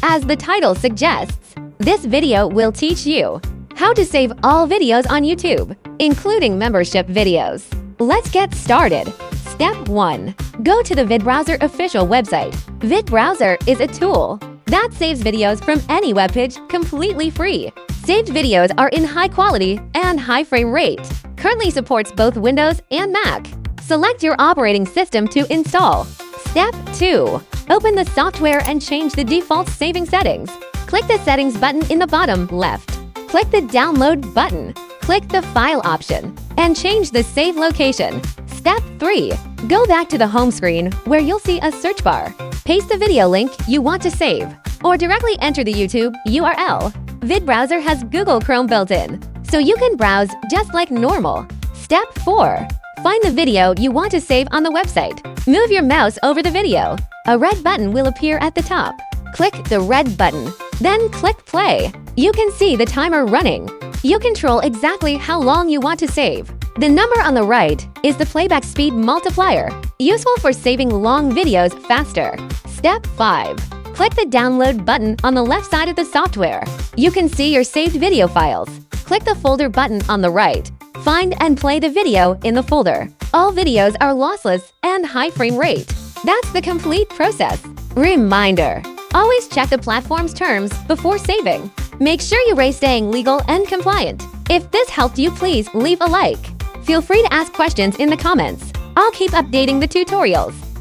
As the title suggests, this video will teach you how to save all videos on YouTube, including membership videos. Let's get started. Step 1. Go to the VidBrowser official website. VidBrowser is a tool that saves videos from any webpage completely free. Saved videos are in high quality and high frame rate. Currently supports both Windows and Mac. Select your operating system to install. Step 2. Open the software and change the default saving settings. Click the Settings button in the bottom left. Click the Download button. Click the File option and change the save location. Step 3. Go back to the home screen where you'll see a search bar. Paste the video link you want to save or directly enter the YouTube URL. VidBrowser has Google Chrome built in, so you can browse just like normal. Step 4. Find the video you want to save on the website. Move your mouse over the video. A red button will appear at the top. Click the red button, then click play. You can see the timer running. You control exactly how long you want to save. The number on the right is the playback speed multiplier, useful for saving long videos faster. Step 5. Click the download button on the left side of the software. You can see your saved video files. Click the folder button on the right. Find and play the video in the folder. All videos are lossless and high frame rate. That's the complete process. Reminder: always check the platform's terms before saving. Make sure you rate staying legal and compliant. If this helped you, please leave a like. Feel free to ask questions in the comments. I'll keep updating the tutorials.